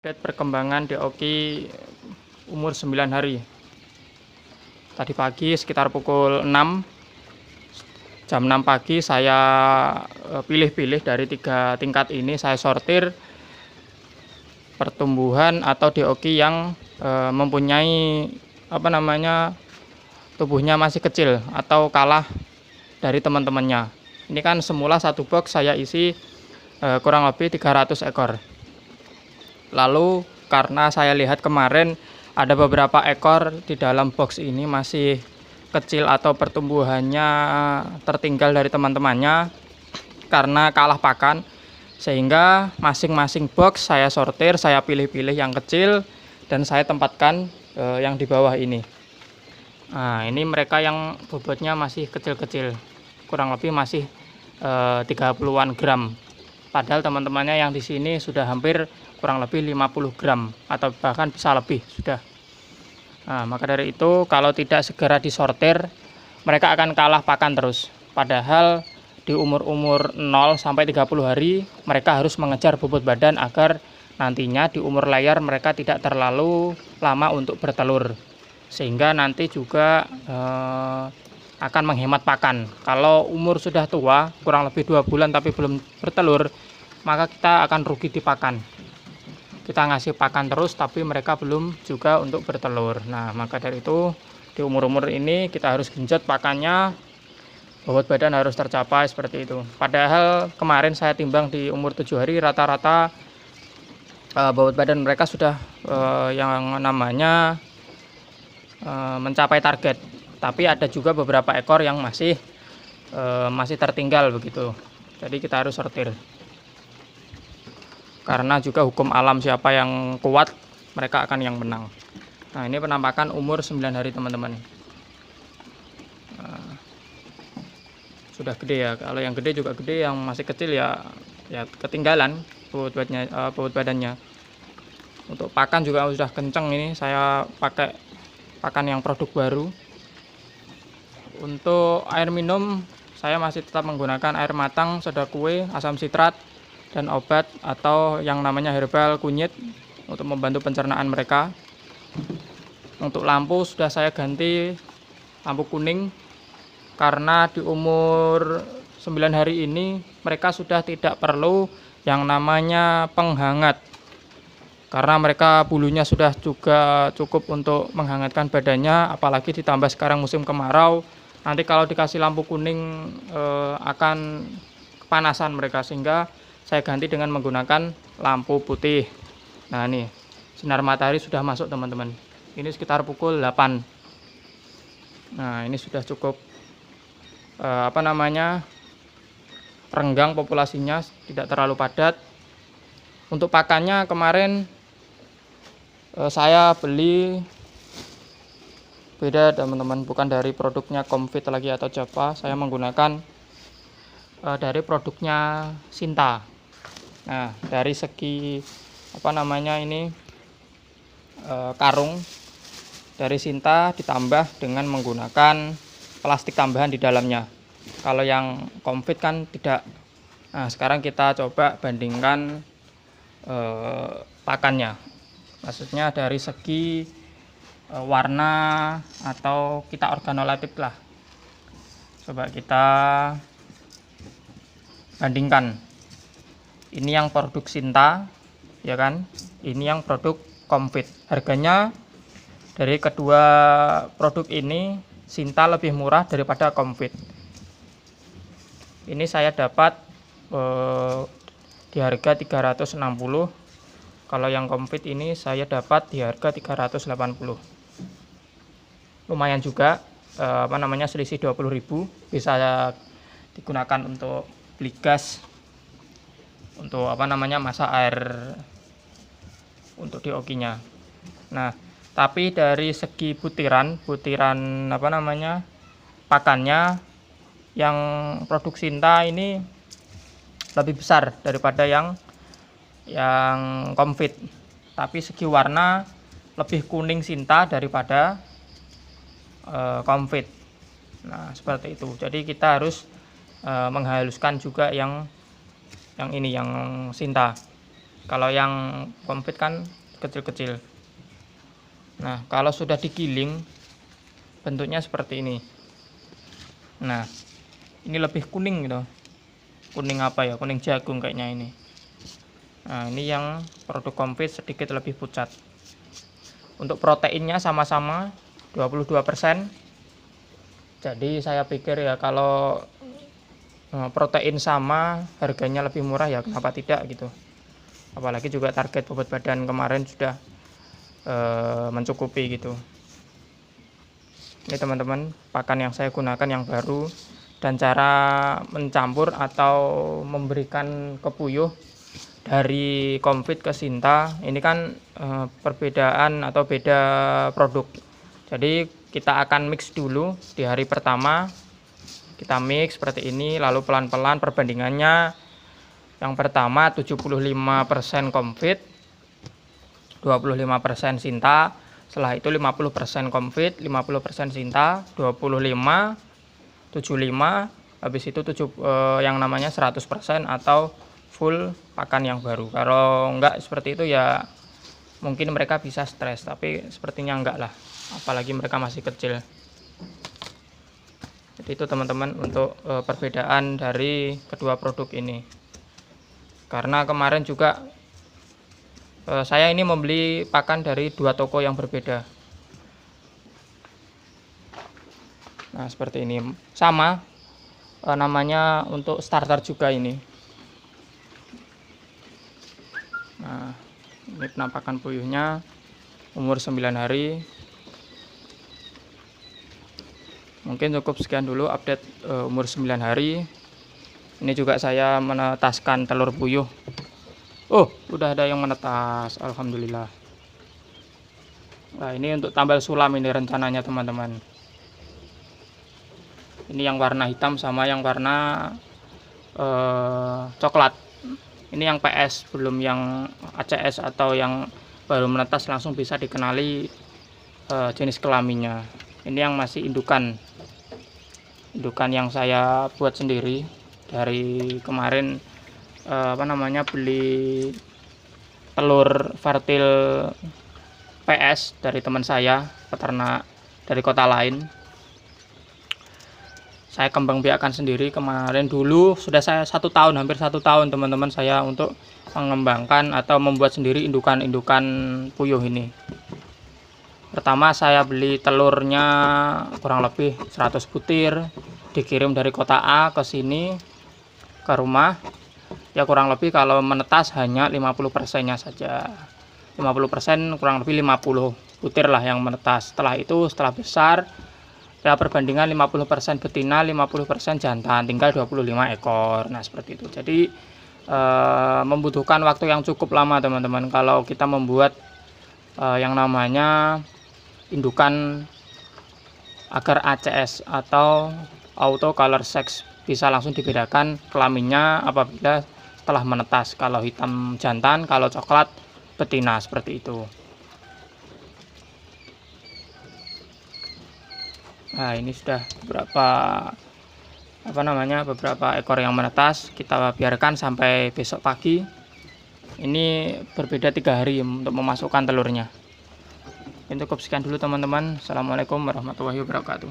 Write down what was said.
Update perkembangan Deoki umur 9 hari. Tadi pagi sekitar pukul 6, jam 6 pagi saya pilih-pilih dari 3 tingkat ini, saya sortir pertumbuhan atau Deoki yang mempunyai tubuhnya masih kecil atau kalah dari teman-temannya. Ini kan semula satu box saya isi kurang lebih 300 ekor. Lalu karena saya lihat kemarin ada beberapa ekor di dalam box ini masih kecil atau pertumbuhannya tertinggal dari teman-temannya karena kalah pakan, sehingga masing-masing box saya sortir, saya pilih-pilih yang kecil dan saya tempatkan yang di bawah ini. Nah, ini mereka yang bobotnya masih kecil-kecil, kurang lebih masih 30-an gram. Padahal teman-temannya yang di sini sudah hampir kurang lebih 50 gram atau bahkan bisa lebih sudah. Nah, maka dari itu kalau tidak segera disortir, mereka akan kalah pakan terus. Padahal di umur-umur 0 sampai 30 hari mereka harus mengejar bobot badan agar nantinya di umur layar mereka tidak terlalu lama untuk bertelur. Sehingga nanti juga akan menghemat pakan. Kalau umur sudah tua, kurang lebih 2 bulan tapi belum bertelur, maka kita akan rugi di pakan. Kita ngasih pakan terus tapi mereka belum juga untuk bertelur. Nah, maka dari itu di umur-umur ini kita harus genjot pakannya, bobot badan harus tercapai seperti itu. Padahal kemarin saya timbang di umur 7 hari rata-rata bobot badan mereka sudah yang namanya mencapai target. Tapi ada juga beberapa ekor yang masih tertinggal begitu. Jadi kita harus sortir. Karena juga hukum alam, siapa yang kuat mereka akan yang menang. Nah, ini penampakan umur 9 hari teman-teman. Sudah gede ya. Kalau yang gede juga gede, yang masih kecil ya ketinggalan bobot badannya. Untuk pakan juga sudah kenceng, ini saya pakai pakan yang produk baru. Untuk air minum saya masih tetap menggunakan air matang, soda kue, asam sitrat, dan obat atau yang namanya herbal kunyit untuk membantu pencernaan mereka. Untuk lampu sudah saya ganti lampu kuning karena di umur 9 hari ini mereka sudah tidak perlu yang namanya penghangat. Karena mereka bulunya sudah juga cukup untuk menghangatkan badannya, apalagi ditambah sekarang musim kemarau. Nanti kalau dikasih lampu kuning akan kepanasan mereka, sehingga saya ganti dengan menggunakan lampu putih. Nah, ini sinar matahari sudah masuk teman-teman. Ini sekitar pukul 8. Nah, ini sudah cukup renggang populasinya, tidak terlalu padat. Untuk pakannya kemarin saya beli beda teman-teman, bukan dari produknya Comfit lagi atau Java, saya menggunakan dari produknya Sinta. Nah, dari segi karung dari Sinta ditambah dengan menggunakan plastik tambahan di dalamnya. Kalau yang Comfit kan tidak. Nah, sekarang kita coba bandingkan pakannya. Maksudnya dari segi warna atau kita organoleptik lah. Coba kita bandingkan. Ini yang produk Sinta, ya kan? Ini yang produk Comfit. Harganya dari kedua produk ini Sinta lebih murah daripada Comfit. Ini saya dapat di harga 360. Kalau yang Comfit ini saya dapat di harga 380. Lumayan juga, selisih 20.000. Bisa digunakan untuk beli gas, untuk masak air untuk diokinya. Nah, tapi dari segi butiran pakannya yang produk Sinta ini lebih besar daripada yang Comfit. Tapi segi warna lebih kuning Sinta daripada Comfit. Nah, seperti itu. Jadi kita harus menghaluskan juga yang Sinta. Kalau yang komplit kan kecil-kecil. Nah, kalau sudah digiling bentuknya seperti ini. Nah, ini lebih kuning gitu. Kuning apa ya? Kuning jagung kayaknya ini. Nah, ini yang produk komplit sedikit lebih pucat. Untuk proteinnya sama-sama 22%. Jadi saya pikir ya kalau protein sama, harganya lebih murah ya kenapa tidak gitu. Apalagi juga target bobot badan kemarin sudah mencukupi gitu. Ini teman-teman pakan yang saya gunakan yang baru, dan cara mencampur atau memberikan kepuyuh dari komplit ke Sinta ini kan perbedaan atau beda produk. Jadi kita akan mix dulu di hari pertama. Kita mix seperti ini, lalu pelan-pelan perbandingannya. Yang pertama 75% komplit, 25% Sinta. Setelah itu 50% komplit, 50% Sinta, 25, 75. Habis itu yang namanya 100% atau full pakan yang baru. Kalau enggak seperti itu ya mungkin mereka bisa stres, tapi sepertinya enggak lah. Apalagi mereka masih kecil. Jadi itu teman-teman untuk perbedaan dari kedua produk ini. Karena kemarin juga saya ini membeli pakan dari dua toko yang berbeda. Nah, seperti ini. Sama namanya untuk starter juga ini. Nah, ini penampakan puyuhnya umur 9 hari. Mungkin cukup sekian dulu update umur 9 hari. Ini juga saya menetaskan telur puyuh. Oh, udah ada yang menetas, alhamdulillah. Nah, ini untuk tambal sulam ini rencananya teman-teman. Ini yang warna hitam sama yang warna coklat. Ini yang PS, belum yang ACS atau yang baru menetas langsung bisa dikenali jenis kelaminnya. Ini yang masih indukan yang saya buat sendiri dari kemarin. Beli telur fertil PS dari teman saya, peternak dari kota lain. Saya kembang biakan sendiri kemarin. Dulu sudah saya hampir 1 tahun teman-teman saya untuk mengembangkan atau membuat sendiri indukan puyuh ini. Pertama saya beli telurnya kurang lebih 100 butir, dikirim dari kota A ke sini ke rumah. Ya kurang lebih kalau menetas hanya 50%-nya saja. 50% kurang lebih 50 butir lah yang menetas. Setelah itu setelah besar ya perbandingan 50% betina, 50% jantan, tinggal 25 ekor. Nah, seperti itu. Jadi membutuhkan waktu yang cukup lama teman-teman kalau kita membuat yang namanya indukan agar ACS atau auto color sex, bisa langsung dibedakan kelaminnya apabila setelah menetas. Kalau hitam jantan, kalau coklat betina, seperti itu. Nah, ini sudah beberapa ekor yang menetas. Kita biarkan sampai besok pagi. Ini berbeda 3 hari untuk memasukkan telurnya. Cukup sekian dulu teman-teman. Assalamualaikum warahmatullahi wabarakatuh.